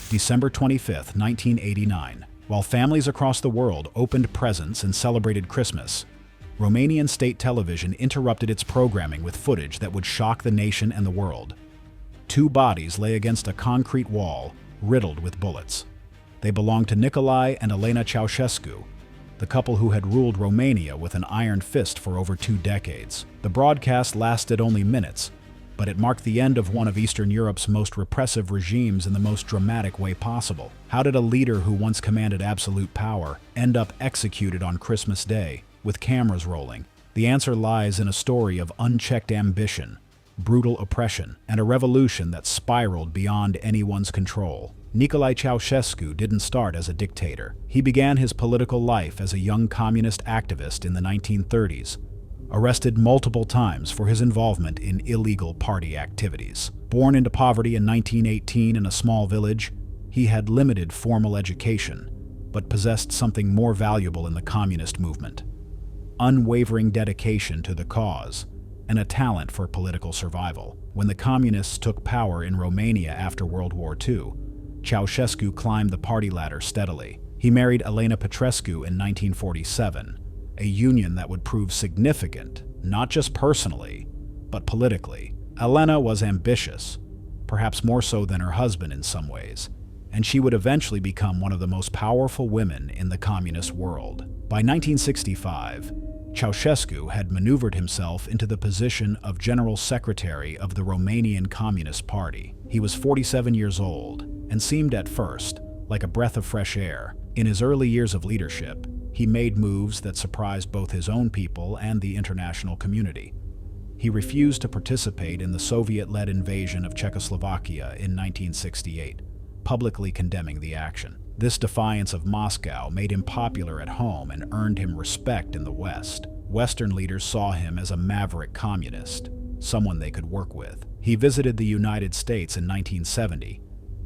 December 25, 1989. While families across the world opened presents and celebrated Christmas, Romanian state television interrupted its programming with footage that would shock the nation and the world. Two bodies lay against a concrete wall, riddled with bullets. They belonged to Nicolae and Elena Ceausescu, the couple who had ruled Romania with an iron fist for over 2 decades. The broadcast lasted only minutes, but it marked the end of one of Eastern Europe's most repressive regimes in the most dramatic way possible. How did a leader who once commanded absolute power end up executed on Christmas Day, with cameras rolling? The answer lies in a story of unchecked ambition, brutal oppression, and a revolution that spiraled beyond anyone's control. Nicolae Ceausescu didn't start as a dictator. He began his political life as a young communist activist in the 1930s, arrested multiple times for his involvement in illegal party activities. Born into poverty in 1918 in a small village, he had limited formal education, but possessed something more valuable in the communist movement: unwavering dedication to the cause and a talent for political survival. When the communists took power in Romania after World War II, Ceausescu climbed the party ladder steadily. He married Elena Petrescu in 1947, a union that would prove significant, not just personally, but politically. Elena was ambitious, perhaps more so than her husband in some ways, and she would eventually become one of the most powerful women in the communist world. By 1965, Ceausescu had maneuvered himself into the position of General Secretary of the Romanian Communist Party. He was 47 years old and seemed at first like a breath of fresh air. In his early years of leadership, he made moves that surprised both his own people and the international community. He refused to participate in the Soviet-led invasion of Czechoslovakia in 1968, publicly condemning the action. This defiance of Moscow made him popular at home and earned him respect in the West. Western leaders saw him as a maverick communist, someone they could work with. He visited the United States in 1970,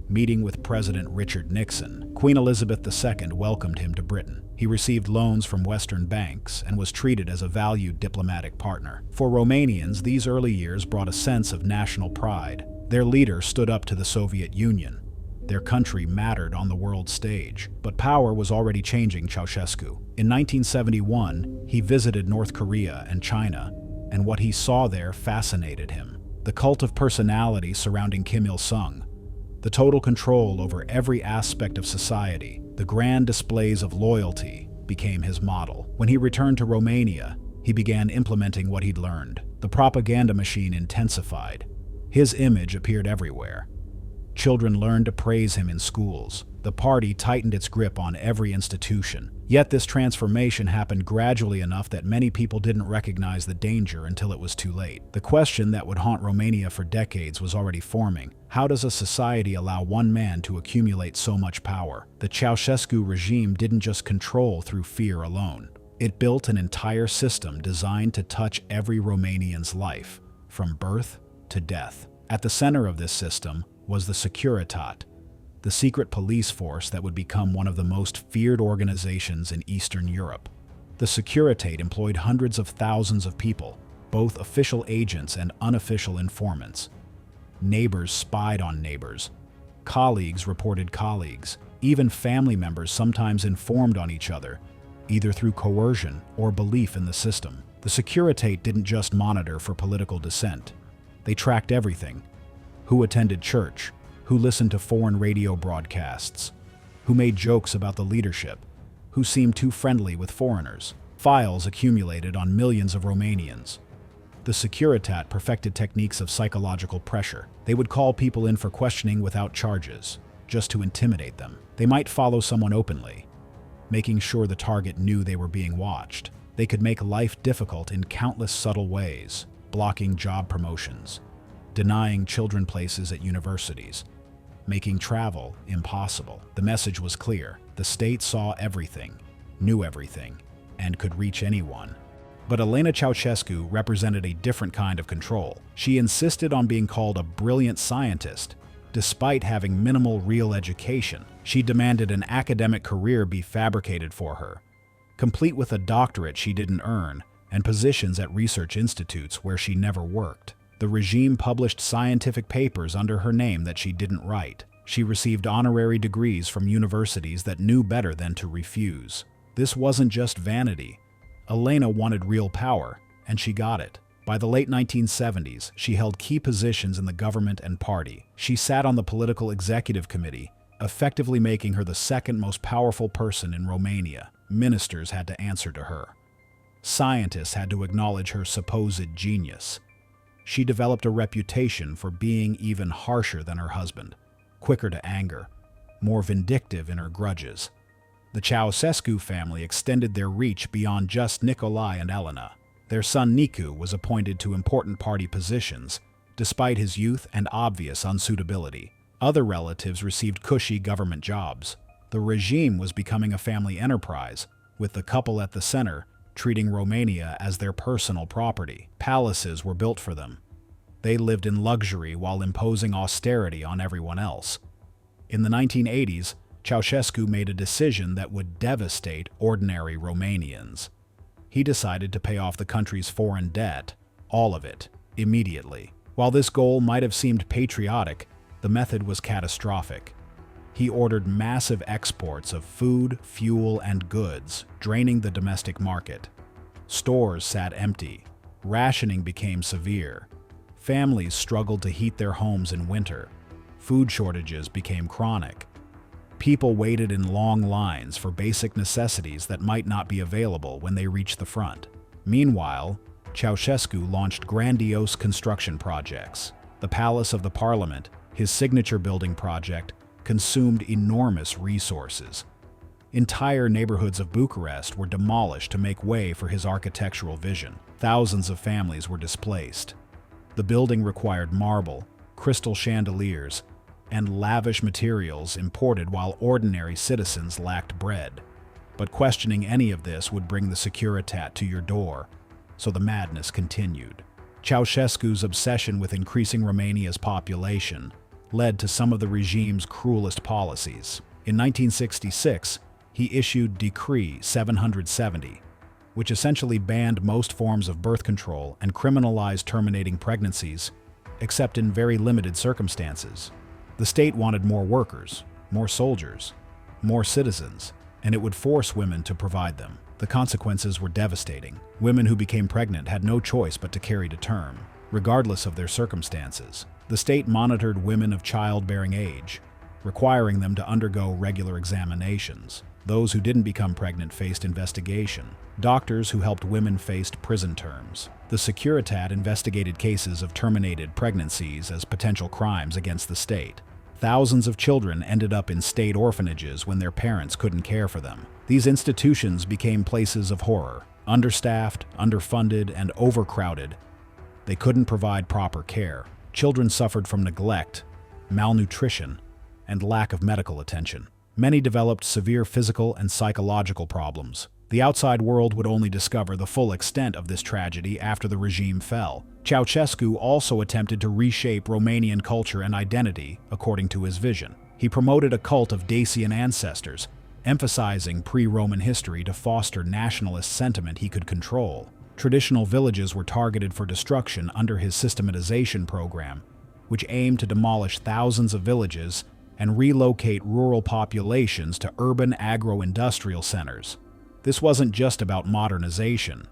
meeting with President Richard Nixon. Queen Elizabeth II welcomed him to Britain. He received loans from Western banks and was treated as a valued diplomatic partner. For Romanians, these early years brought a sense of national pride. Their leader stood up to the Soviet Union. Their country mattered on the world stage. But power was already changing Ceausescu. In 1971, he visited North Korea and China, and what he saw there fascinated him. The cult of personality surrounding Kim Il-sung, the total control over every aspect of society, the grand displays of loyalty became his model. When he returned to Romania, he began implementing what he'd learned. The propaganda machine intensified. His image appeared everywhere. Children learned to praise him in schools. The party tightened its grip on every institution. Yet this transformation happened gradually enough that many people didn't recognize the danger until it was too late. The question that would haunt Romania for decades was already forming. How does a society allow one man to accumulate so much power? The Ceausescu regime didn't just control through fear alone. It built an entire system designed to touch every Romanian's life, from birth to death. At the center of this system was the Securitate, the secret police force that would become one of the most feared organizations in Eastern Europe. The Securitate employed hundreds of thousands of people, both official agents and unofficial informants. Neighbors spied on neighbors. Colleagues reported colleagues. Even family members sometimes informed on each other, either through coercion or belief in the system. The Securitate didn't just monitor for political dissent. They tracked everything: who attended church, who listened to foreign radio broadcasts, who made jokes about the leadership, who seemed too friendly with foreigners. Files accumulated on millions of Romanians. The Securitate perfected techniques of psychological pressure. They would call people in for questioning without charges, just to intimidate them. They might follow someone openly, making sure the target knew they were being watched. They could make life difficult in countless subtle ways, blocking job promotions, denying children places at universities, making travel impossible. The message was clear. The state saw everything, knew everything, and could reach anyone. But Elena Ceausescu represented a different kind of control. She insisted on being called a brilliant scientist, despite having minimal real education. She demanded an academic career be fabricated for her, complete with a doctorate she didn't earn, and positions at research institutes where she never worked. The regime published scientific papers under her name that she didn't write. She received honorary degrees from universities that knew better than to refuse. This wasn't just vanity. Elena wanted real power, and she got it. By the late 1970s, she held key positions in the government and party. She sat on the political executive committee, effectively making her the second most powerful person in Romania. Ministers had to answer to her. Scientists had to acknowledge her supposed genius. She developed a reputation for being even harsher than her husband, quicker to anger, more vindictive in her grudges. The Ceausescu family extended their reach beyond just Nicolae and Elena. Their son Nicu was appointed to important party positions, despite his youth and obvious unsuitability. Other relatives received cushy government jobs. The regime was becoming a family enterprise, with the couple at the center treating Romania as their personal property. Palaces were built for them. They lived in luxury while imposing austerity on everyone else. In the 1980s, Ceausescu made a decision that would devastate ordinary Romanians. He decided to pay off the country's foreign debt, all of it, immediately. While this goal might have seemed patriotic, the method was catastrophic. He ordered massive exports of food, fuel, and goods, draining the domestic market. Stores sat empty. Rationing became severe. Families struggled to heat their homes in winter. Food shortages became chronic. People waited in long lines for basic necessities that might not be available when they reached the front. Meanwhile, Ceausescu launched grandiose construction projects. The Palace of the Parliament, his signature building project, consumed enormous resources. Entire neighborhoods of Bucharest were demolished to make way for his architectural vision. Thousands of families were displaced. The building required marble, crystal chandeliers, and lavish materials imported while ordinary citizens lacked bread. But questioning any of this would bring the Securitate to your door, so the madness continued. Ceausescu's obsession with increasing Romania's population led to some of the regime's cruelest policies. In 1966, he issued Decree 770, which essentially banned most forms of birth control and criminalized terminating pregnancies, except in very limited circumstances. The state wanted more workers, more soldiers, more citizens, and it would force women to provide them. The consequences were devastating. Women who became pregnant had no choice but to carry to term, regardless of their circumstances. The state monitored women of childbearing age, requiring them to undergo regular examinations. Those who didn't become pregnant faced investigation. Doctors who helped women faced prison terms. The Securitate investigated cases of terminated pregnancies as potential crimes against the state. Thousands of children ended up in state orphanages when their parents couldn't care for them. These institutions became places of horror. Understaffed, underfunded, and overcrowded, they couldn't provide proper care. Children suffered from neglect, malnutrition, and lack of medical attention. Many developed severe physical and psychological problems. The outside world would only discover the full extent of this tragedy after the regime fell. Ceausescu also attempted to reshape Romanian culture and identity according to his vision. He promoted a cult of Dacian ancestors, emphasizing pre-Roman history to foster nationalist sentiment he could control. Traditional villages were targeted for destruction under his systematization program, which aimed to demolish thousands of villages and relocate rural populations to urban agro-industrial centers. This wasn't just about modernization.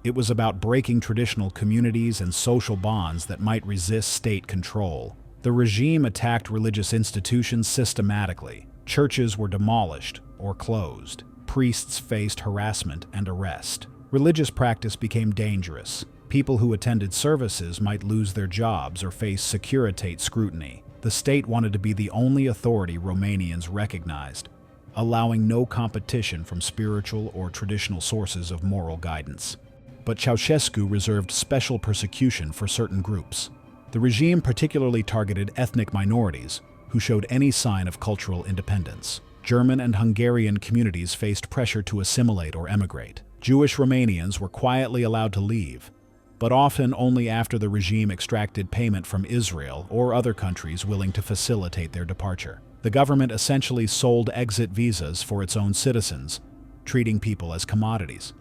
It was about breaking traditional communities and social bonds that might resist state control. The regime attacked religious institutions systematically. Churches were demolished or closed. Priests faced harassment and arrest. Religious practice became dangerous. People who attended services might lose their jobs or face Securitate scrutiny. The state wanted to be the only authority Romanians recognized, allowing no competition from spiritual or traditional sources of moral guidance. But Ceausescu reserved special persecution for certain groups. The regime particularly targeted ethnic minorities who showed any sign of cultural independence. German and Hungarian communities faced pressure to assimilate or emigrate. Jewish Romanians were quietly allowed to leave, but often only after the regime extracted payment from Israel or other countries willing to facilitate their departure. The government essentially sold exit visas for its own citizens, treating people as commodities.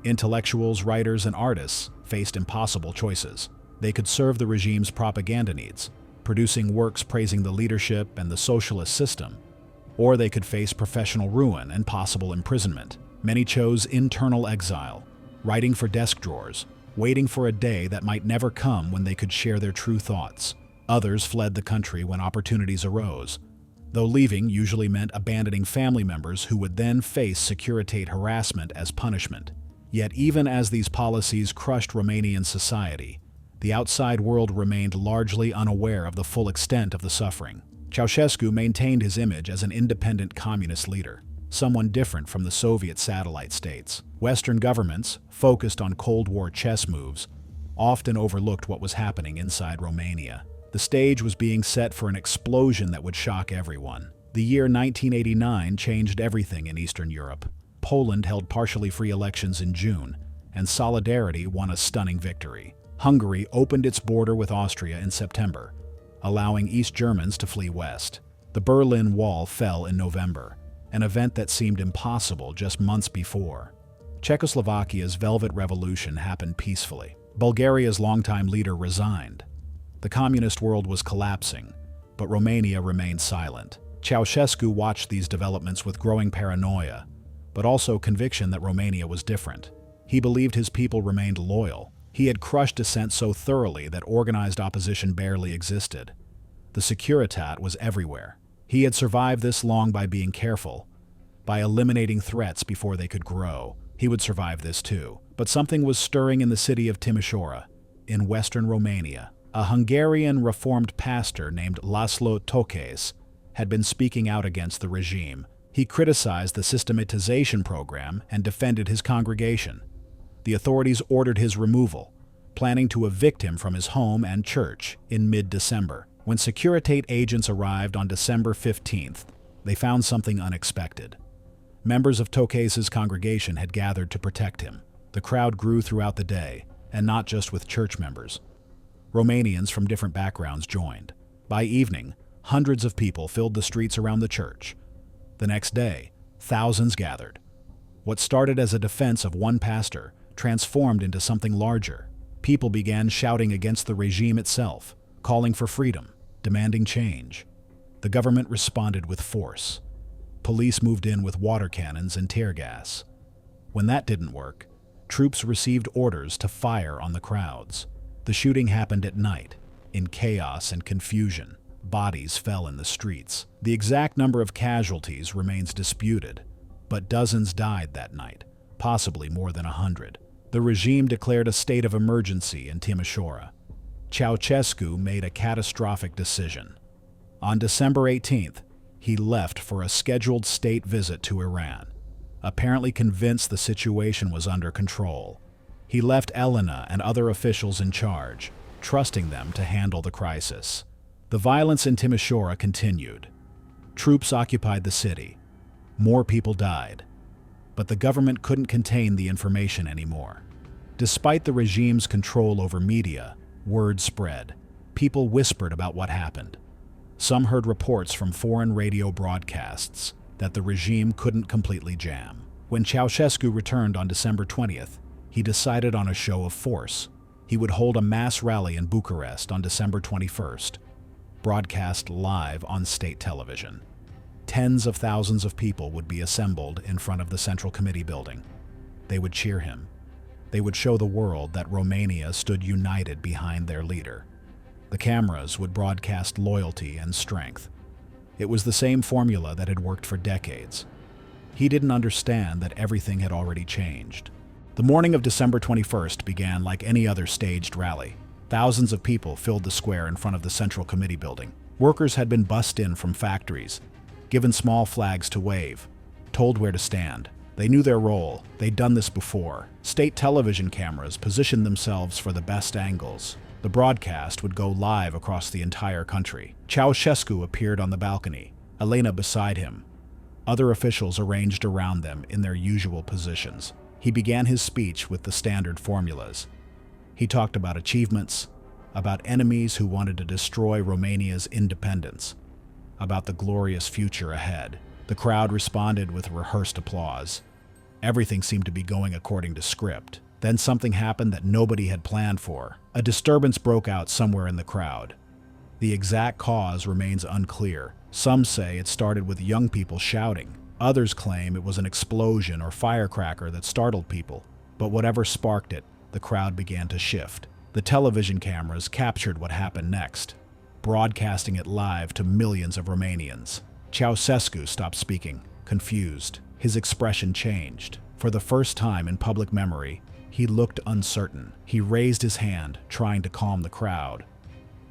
Intellectuals, writers, and artists faced impossible choices. They could serve the regime's propaganda needs, producing works praising the leadership and the socialist system, or they could face professional ruin and possible imprisonment. Many chose internal exile, writing for desk drawers, waiting for a day that might never come when they could share their true thoughts. Others fled the country when opportunities arose, though leaving usually meant abandoning family members who would then face Securitate harassment as punishment. Yet even as these policies crushed Romanian society, the outside world remained largely unaware of the full extent of the suffering. Ceausescu maintained his image as an independent communist leader, someone different from the Soviet satellite states. Western governments, focused on Cold War chess moves, often overlooked what was happening inside Romania. The stage was being set for an explosion that would shock everyone. The year 1989 changed everything in Eastern Europe. Poland held partially free elections in June, and Solidarity won a stunning victory. Hungary opened its border with Austria in September, allowing East Germans to flee west. The Berlin Wall fell in November, an event that seemed impossible just months before. Czechoslovakia's Velvet Revolution happened peacefully. Bulgaria's longtime leader resigned. The communist world was collapsing, but Romania remained silent. Ceausescu watched these developments with growing paranoia, but also conviction that Romania was different. He believed his people remained loyal. He had crushed dissent so thoroughly that organized opposition barely existed. The Securitate was everywhere. He had survived this long by being careful, by eliminating threats before they could grow. He would survive this too. But something was stirring in the city of Timișoara, in western Romania. A Hungarian Reformed pastor named Laszlo Tokes had been speaking out against the regime. He criticized the systematization program and defended his congregation. The authorities ordered his removal, planning to evict him from his home and church in mid-December. When Securitate agents arrived on December 15th, they found something unexpected. Members of Tokes' congregation had gathered to protect him. The crowd grew throughout the day, and not just with church members. Romanians from different backgrounds joined. By evening, hundreds of people filled the streets around the church. The next day, thousands gathered. What started as a defense of one pastor transformed into something larger. People began shouting against the regime itself, calling for freedom, demanding change. The government responded with force. Police moved in with water cannons and tear gas. When that didn't work, troops received orders to fire on the crowds. The shooting happened at night, in chaos and confusion. Bodies fell in the streets. The exact number of casualties remains disputed, but dozens died that night, possibly more than 100. The regime declared a state of emergency in Timișoara. Ceausescu made a catastrophic decision. On December 18th, he left for a scheduled state visit to Iran, apparently convinced the situation was under control. He left Elena and other officials in charge, trusting them to handle the crisis. The violence in Timișoara continued. Troops occupied the city. More people died. But the government couldn't contain the information anymore. Despite the regime's control over media, word spread. People whispered about what happened. Some heard reports from foreign radio broadcasts that the regime couldn't completely jam. When Ceausescu returned on December 20th, he decided on a show of force. He would hold a mass rally in Bucharest on December 21st, broadcast live on state television. Tens of thousands of people would be assembled in front of the Central Committee building. They would cheer him. They would show the world that Romania stood united behind their leader. The cameras would broadcast loyalty and strength. It was the same formula that had worked for decades. He didn't understand that everything had already changed. The morning of December 21st began like any other staged rally. Thousands of people filled the square in front of the Central Committee building. Workers had been bussed in from factories, given small flags to wave, told where to stand. They knew their role. They'd done this before. State television cameras positioned themselves for the best angles. The broadcast would go live across the entire country. Ceausescu appeared on the balcony, Elena beside him. Other officials arranged around them in their usual positions. He began his speech with the standard formulas. He talked about achievements, about enemies who wanted to destroy Romania's independence, about the glorious future ahead. The crowd responded with rehearsed applause. Everything seemed to be going according to script. Then something happened that nobody had planned for. A disturbance broke out somewhere in the crowd. The exact cause remains unclear. Some say it started with young people shouting. Others claim it was an explosion or firecracker that startled people. But whatever sparked it, the crowd began to shift. The television cameras captured what happened next, broadcasting it live to millions of Romanians. Ceausescu stopped speaking, confused. His expression changed. For the first time in public memory, he looked uncertain. He raised his hand, trying to calm the crowd.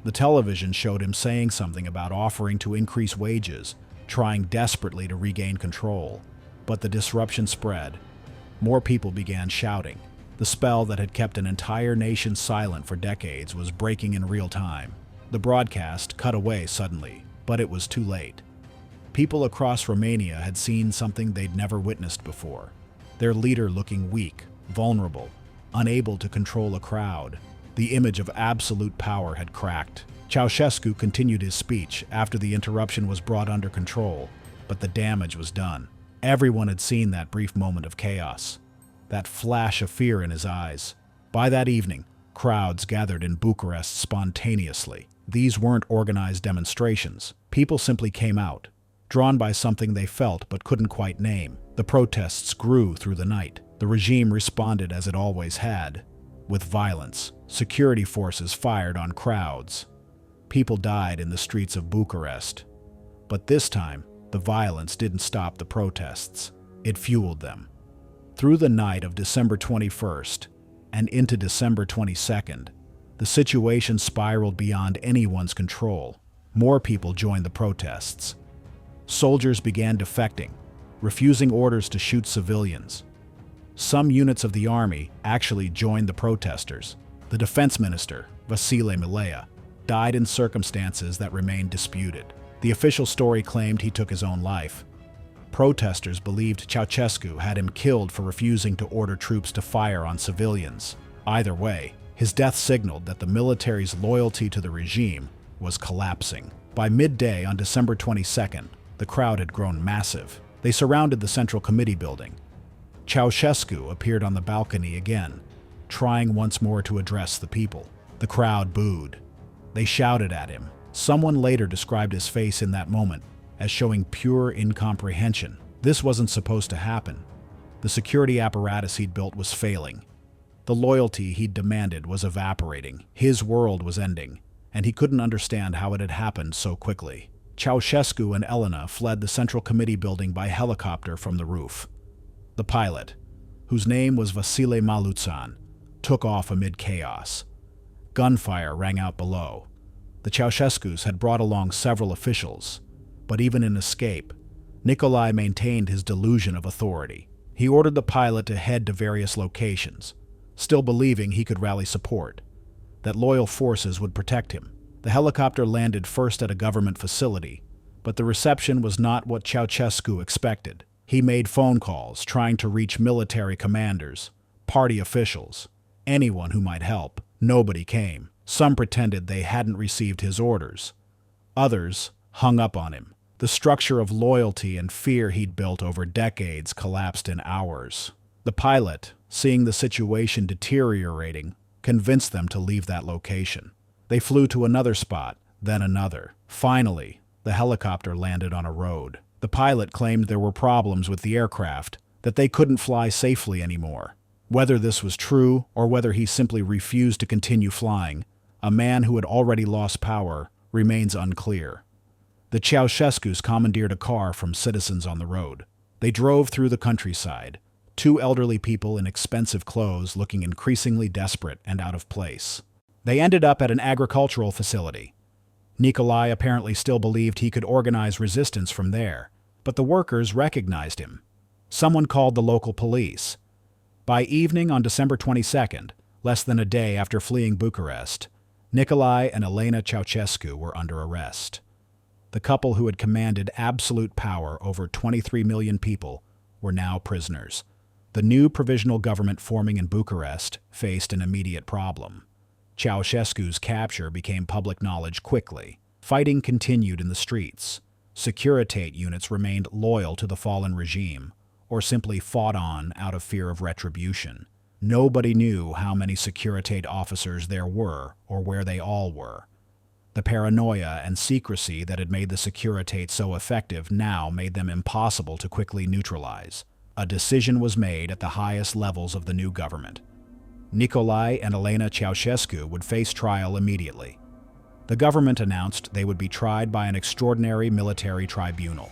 The television showed him saying something about offering to increase wages, trying desperately to regain control. But the disruption spread. More people began shouting. The spell that had kept an entire nation silent for decades was breaking in real time. The broadcast cut away suddenly, but it was too late. People across Romania had seen something they'd never witnessed before. Their leader looking weak, vulnerable, unable to control a crowd. The image of absolute power had cracked. Ceausescu continued his speech after the interruption was brought under control, but the damage was done. Everyone had seen that brief moment of chaos, that flash of fear in his eyes. By that evening, crowds gathered in Bucharest spontaneously. These weren't organized demonstrations. People simply came out, drawn by something they felt but couldn't quite name. The protests grew through the night. The regime responded as it always had, with violence. Security forces fired on crowds. People died in the streets of Bucharest. But this time, the violence didn't stop the protests. It fueled them. Through the night of December 21st and into December 22nd, the situation spiraled beyond anyone's control. More people joined the protests. Soldiers began defecting, refusing orders to shoot civilians. Some units of the army actually joined the protesters. The defense minister, Vasile Milea, died in circumstances that remain disputed. The official story claimed he took his own life. Protesters believed Ceausescu had him killed for refusing to order troops to fire on civilians. Either way, his death signaled that the military's loyalty to the regime was collapsing. By midday on December 22nd, the crowd had grown massive. They surrounded the Central Committee building. Ceausescu appeared on the balcony again, trying once more to address the people. The crowd booed. They shouted at him. Someone later described his face in that moment as showing pure incomprehension. This wasn't supposed to happen. The security apparatus he'd built was failing. The loyalty he'd demanded was evaporating. His world was ending, and he couldn't understand how it had happened so quickly. Ceausescu and Elena fled the Central Committee building by helicopter from the roof. The pilot, whose name was Vasile Maluțan, took off amid chaos. Gunfire rang out below. The Ceausescus had brought along several officials, but even in escape, Nicolae maintained his delusion of authority. He ordered the pilot to head to various locations, still believing he could rally support, that loyal forces would protect him. The helicopter landed first at a government facility, but the reception was not what Ceausescu expected. He made phone calls trying to reach military commanders, party officials, anyone who might help. Nobody came. Some pretended they hadn't received his orders. Others hung up on him. The structure of loyalty and fear he'd built over decades collapsed in hours. The pilot, seeing the situation deteriorating, convinced them to leave that location. They flew to another spot, then another. Finally, the helicopter landed on a road. The pilot claimed there were problems with the aircraft, that they couldn't fly safely anymore. Whether this was true or whether he simply refused to continue flying, a man who had already lost power, remains unclear. The Ceausescus commandeered a car from citizens on the road. They drove through the countryside, two elderly people in expensive clothes looking increasingly desperate and out of place. They ended up at an agricultural facility. Nicolae apparently still believed he could organize resistance from there, but the workers recognized him. Someone called the local police. By evening on December 22nd, less than a day after fleeing Bucharest, Nicolae and Elena Ceausescu were under arrest. The couple who had commanded absolute power over 23 million people were now prisoners. The new provisional government forming in Bucharest faced an immediate problem. Ceausescu's capture became public knowledge quickly. Fighting continued in the streets. Securitate units remained loyal to the fallen regime, or simply fought on out of fear of retribution. Nobody knew how many Securitate officers there were or where they all were. The paranoia and secrecy that had made the Securitate so effective now made them impossible to quickly neutralize. A decision was made at the highest levels of the new government. Nicolae and Elena Ceausescu would face trial immediately. The government announced they would be tried by an extraordinary military tribunal.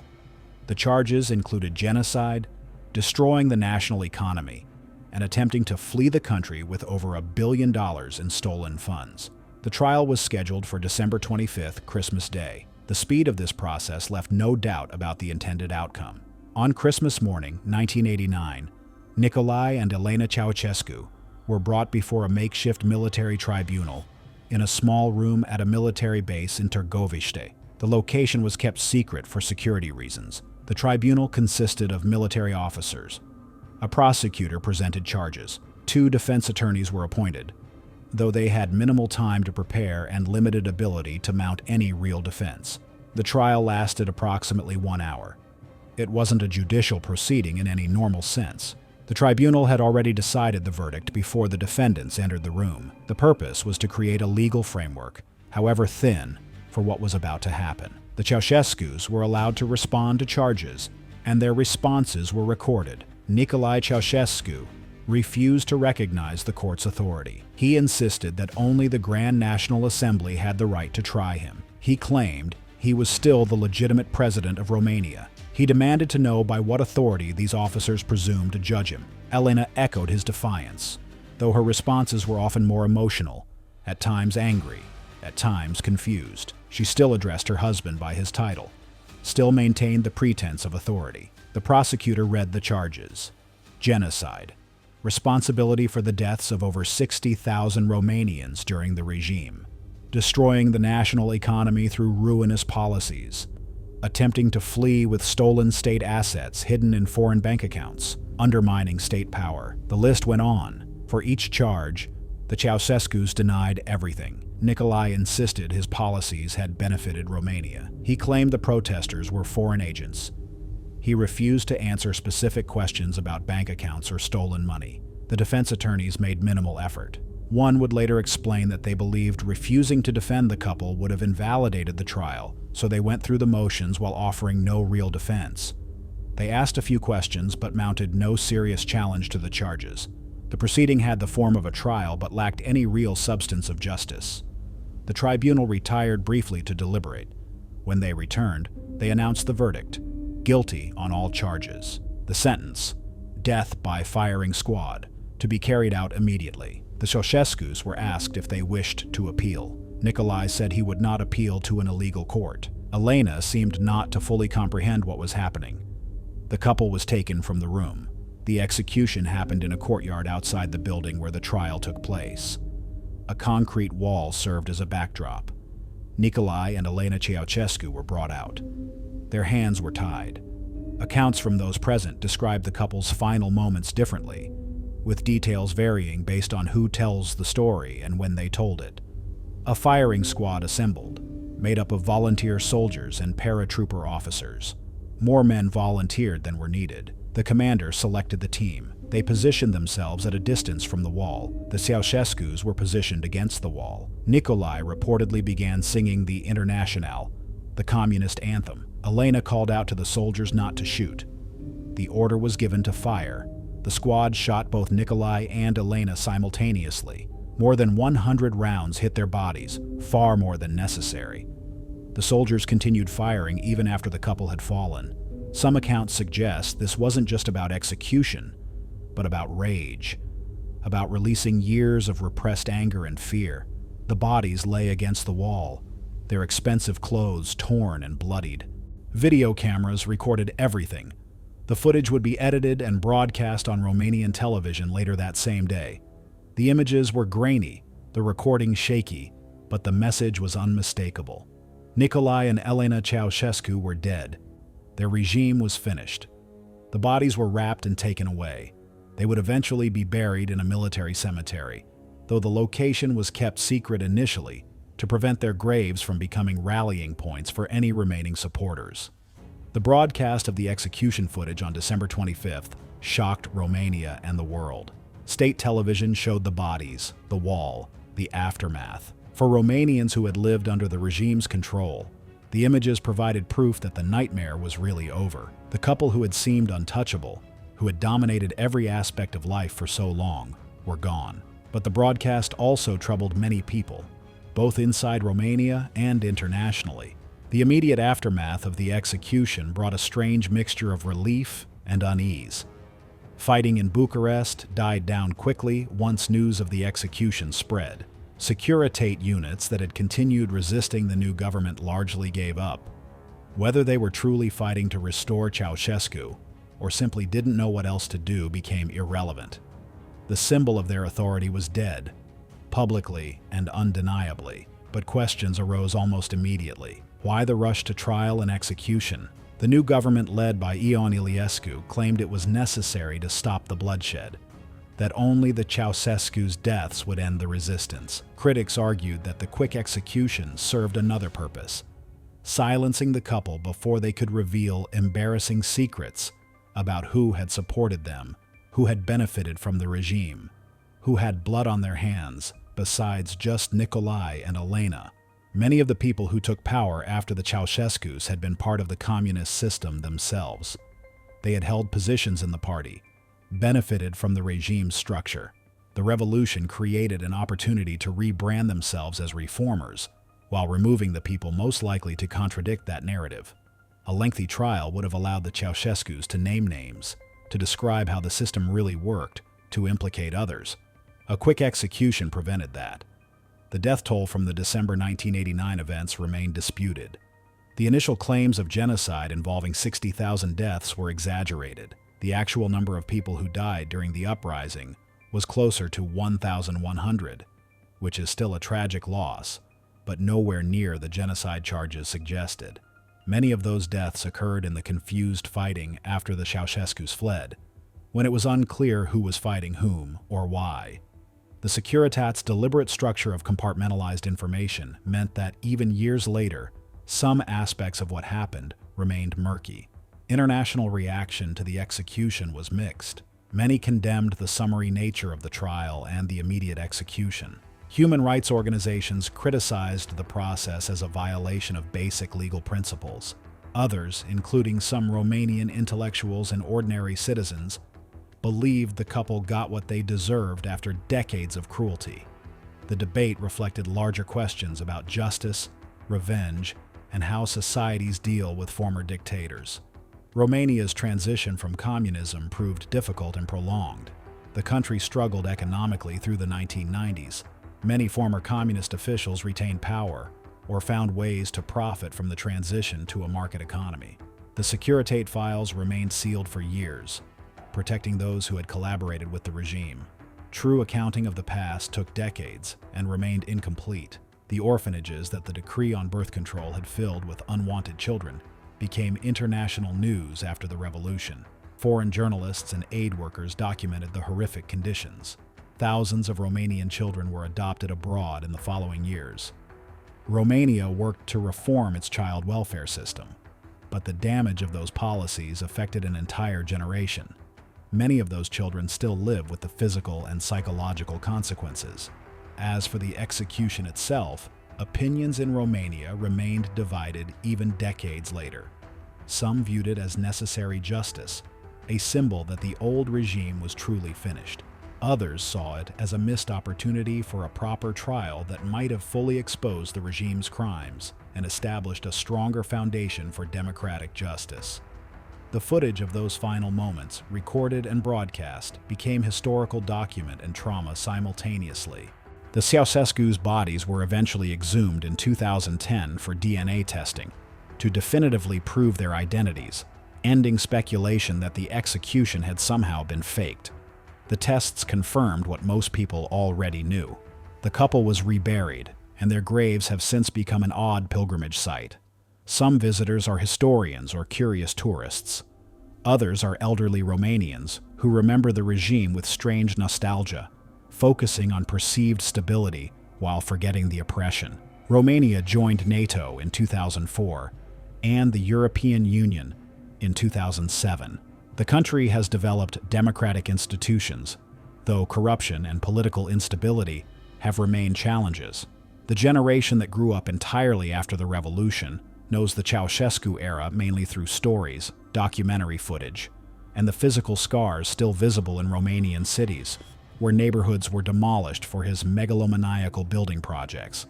The charges included genocide, destroying the national economy, and attempting to flee the country with over $1 billion in stolen funds. The trial was scheduled for December 25th, Christmas Day. The speed of this process left no doubt about the intended outcome. On Christmas morning, 1989, Nicolae and Elena Ceausescu were brought before a makeshift military tribunal in a small room at a military base in Târgoviște. The location was kept secret for security reasons. The tribunal consisted of military officers. A prosecutor presented charges. 2 defense attorneys were appointed, though they had minimal time to prepare and limited ability to mount any real defense. The trial lasted approximately 1 hour. It wasn't a judicial proceeding in any normal sense. The tribunal had already decided the verdict before the defendants entered the room. The purpose was to create a legal framework, however thin, for what was about to happen. The Ceausescus were allowed to respond to charges, and their responses were recorded. Nicolae Ceausescu refused to recognize the court's authority. He insisted that only the Grand National Assembly had the right to try him. He claimed he was still the legitimate president of Romania. He demanded to know by what authority these officers presumed to judge him. Elena echoed his defiance, though her responses were often more emotional, at times angry, at times confused. She still addressed her husband by his title, still maintained the pretense of authority. The prosecutor read the charges. Genocide. Responsibility for the deaths of over 60,000 Romanians during the regime. Destroying the national economy through ruinous policies. Attempting to flee with stolen state assets hidden in foreign bank accounts, undermining state power. The list went on. For each charge, the Ceausescus denied everything. Nicolae insisted his policies had benefited Romania. He claimed the protesters were foreign agents. He refused to answer specific questions about bank accounts or stolen money. The defense attorneys made minimal effort. One would later explain that they believed refusing to defend the couple would have invalidated the trial, so they went through the motions while offering no real defense. They asked a few questions but mounted no serious challenge to the charges. The proceeding had the form of a trial but lacked any real substance of justice. The tribunal retired briefly to deliberate. When they returned, they announced the verdict: guilty on all charges. The sentence: death by firing squad, to be carried out immediately. The Ceausescus were asked if they wished to appeal. Nicolae said he would not appeal to an illegal court. Elena seemed not to fully comprehend what was happening. The couple was taken from the room. The execution happened in a courtyard outside the building where the trial took place. A concrete wall served as a backdrop. Nicolae and Elena Ceausescu were brought out. Their hands were tied. Accounts from those present describe the couple's final moments differently, with details varying based on who tells the story and when they told it. A firing squad assembled, made up of volunteer soldiers and paratrooper officers. More men volunteered than were needed. The commander selected the team. They positioned themselves at a distance from the wall. The Ceausescus were positioned against the wall. Nicolae reportedly began singing the Internationale, the communist anthem. Elena called out to the soldiers not to shoot. The order was given to fire. The squad shot both Nicolae and Elena simultaneously. More than 100 rounds hit their bodies, far more than necessary. The soldiers continued firing even after the couple had fallen. Some accounts suggest this wasn't just about execution, but about rage, about releasing years of repressed anger and fear. The bodies lay against the wall, their expensive clothes torn and bloodied. Video cameras recorded everything. The footage would be edited and broadcast on Romanian television later that same day. The images were grainy, the recording shaky, but the message was unmistakable. Nicolae and Elena Ceausescu were dead. Their regime was finished. The bodies were wrapped and taken away. They would eventually be buried in a military cemetery, though the location was kept secret initially to prevent their graves from becoming rallying points for any remaining supporters. The broadcast of the execution footage on December 25th shocked Romania and the world. State television showed the bodies, the wall, the aftermath. For Romanians who had lived under the regime's control, the images provided proof that the nightmare was really over. The couple who had seemed untouchable, who had dominated every aspect of life for so long, were gone. But the broadcast also troubled many people, both inside Romania and internationally. The immediate aftermath of the execution brought a strange mixture of relief and unease. Fighting in Bucharest died down quickly once news of the execution spread. Securitate units that had continued resisting the new government largely gave up. Whether they were truly fighting to restore Ceausescu or simply didn't know what else to do became irrelevant. The symbol of their authority was dead, publicly and undeniably, but questions arose almost immediately. Why the rush to trial and execution? The new government led by Nicolae and Ceausescu claimed it was necessary to stop the bloodshed, that only the Ceausescu's deaths would end the resistance. Critics argued that the quick execution served another purpose, silencing the couple before they could reveal embarrassing secrets about who had supported them, who had benefited from the regime, who had blood on their hands besides just Nicolae and Elena. Many of the people who took power after the Ceausescus had been part of the communist system themselves. They had held positions in the party, benefited from the regime's structure. The revolution created an opportunity to rebrand themselves as reformers, while removing the people most likely to contradict that narrative. A lengthy trial would have allowed the Ceausescus to name names, to describe how the system really worked, to implicate others. A quick execution prevented that. The death toll from the December 1989 events remained disputed. The initial claims of genocide involving 60,000 deaths were exaggerated. The actual number of people who died during the uprising was closer to 1,100, which is still a tragic loss, but nowhere near the genocide charges suggested. Many of those deaths occurred in the confused fighting after the Ceausescus fled, when it was unclear who was fighting whom or why. The Securitat's deliberate structure of compartmentalized information meant that even years later, some aspects of what happened remained murky. International reaction to the execution was mixed. Many condemned the summary nature of the trial and the immediate execution. Human rights organizations criticized the process as a violation of basic legal principles. Others, including some Romanian intellectuals and ordinary citizens, believed the couple got what they deserved after decades of cruelty. The debate reflected larger questions about justice, revenge, and how societies deal with former dictators. Romania's transition from communism proved difficult and prolonged. The country struggled economically through the 1990s. Many former communist officials retained power or found ways to profit from the transition to a market economy. The Securitate files remained sealed for years, protecting those who had collaborated with the regime. True accounting of the past took decades and remained incomplete. The orphanages that the decree on birth control had filled with unwanted children became international news after the revolution. Foreign journalists and aid workers documented the horrific conditions. Thousands of Romanian children were adopted abroad in the following years. Romania worked to reform its child welfare system, but the damage of those policies affected an entire generation. Many of those children still live with the physical and psychological consequences. As for the execution itself, opinions in Romania remained divided even decades later. Some viewed it as necessary justice, a symbol that the old regime was truly finished. Others saw it as a missed opportunity for a proper trial that might have fully exposed the regime's crimes and established a stronger foundation for democratic justice. The footage of those final moments, recorded and broadcast, became historical document and trauma simultaneously. The Ceausescu's bodies were eventually exhumed in 2010 for DNA testing to definitively prove their identities, ending speculation that the execution had somehow been faked. The tests confirmed what most people already knew. The couple was reburied, and their graves have since become an odd pilgrimage site. Some visitors are historians or curious tourists. Others are elderly Romanians who remember the regime with strange nostalgia, focusing on perceived stability while forgetting the oppression. Romania joined NATO in 2004 and the European Union in 2007. The country has developed democratic institutions, though corruption and political instability have remained challenges. The generation that grew up entirely after the revolution knows the Ceausescu era mainly through stories, documentary footage, and the physical scars still visible in Romanian cities, where neighborhoods were demolished for his megalomaniacal building projects.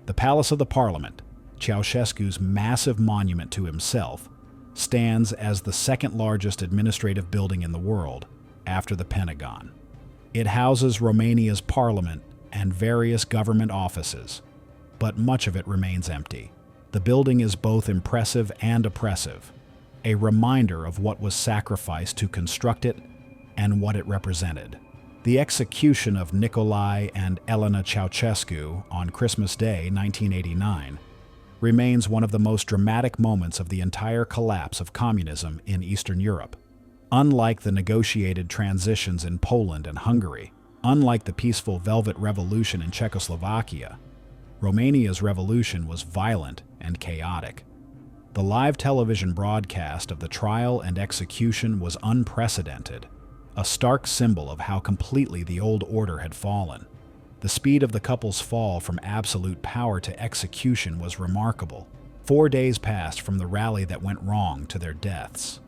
The Palace of the Parliament, Ceausescu's massive monument to himself, stands as the second largest administrative building in the world, after the Pentagon. It houses Romania's parliament and various government offices, but much of it remains empty. The building is both impressive and oppressive, a reminder of what was sacrificed to construct it and what it represented. The execution of Nicolae and Elena Ceausescu on Christmas Day, 1989, remains one of the most dramatic moments of the entire collapse of communism in Eastern Europe. Unlike the negotiated transitions in Poland and Hungary, unlike the peaceful Velvet Revolution in Czechoslovakia, Romania's revolution was violent and chaotic. The live television broadcast of the trial and execution was unprecedented, a stark symbol of how completely the old order had fallen. The speed of the couple's fall from absolute power to execution was remarkable. 4 days passed from the rally that went wrong to their deaths.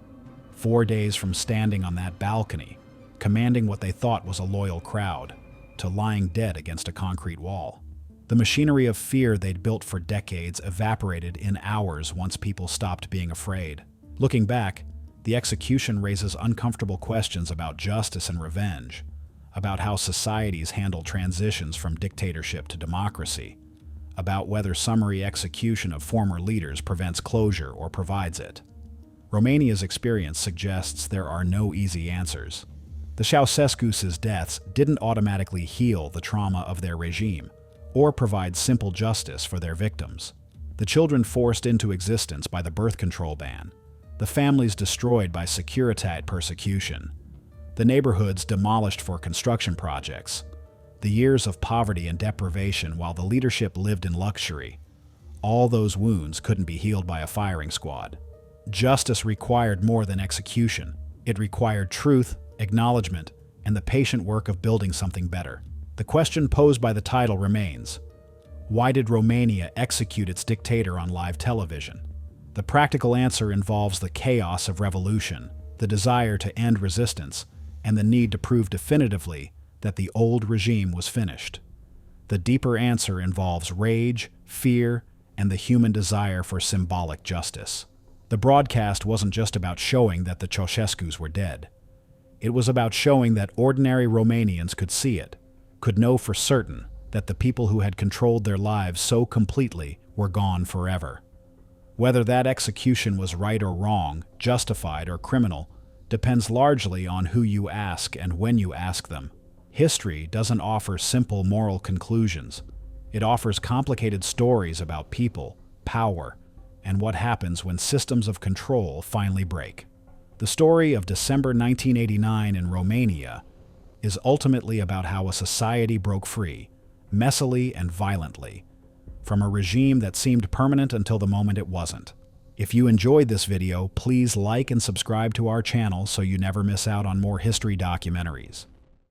4 days from standing on that balcony, commanding what they thought was a loyal crowd, to lying dead against a concrete wall. The machinery of fear they'd built for decades evaporated in hours once people stopped being afraid. Looking back, the execution raises uncomfortable questions about justice and revenge, about how societies handle transitions from dictatorship to democracy, about whether summary execution of former leaders prevents closure or provides it. Romania's experience suggests there are no easy answers. The Ceausescu's deaths didn't automatically heal the trauma of their regime, or provide simple justice for their victims. The children forced into existence by the birth control ban, the families destroyed by Securitate persecution, the neighborhoods demolished for construction projects, the years of poverty and deprivation while the leadership lived in luxury. All those wounds couldn't be healed by a firing squad. Justice required more than execution. It required truth, acknowledgement, and the patient work of building something better. The question posed by the title remains: why did Romania execute its dictator on live television? The practical answer involves the chaos of revolution, the desire to end resistance, and the need to prove definitively that the old regime was finished. The deeper answer involves rage, fear, and the human desire for symbolic justice. The broadcast wasn't just about showing that the Ceausescus were dead. It was about showing that ordinary Romanians could see it, could know for certain that the people who had controlled their lives so completely were gone forever. Whether that execution was right or wrong, justified or criminal, depends largely on who you ask and when you ask them. History doesn't offer simple moral conclusions. It offers complicated stories about people, power, and what happens when systems of control finally break. The story of December 1989 in Romania is ultimately about how a society broke free, messily and violently, from a regime that seemed permanent until the moment it wasn't. If you enjoyed this video, please like and subscribe to our channel so you never miss out on more history documentaries.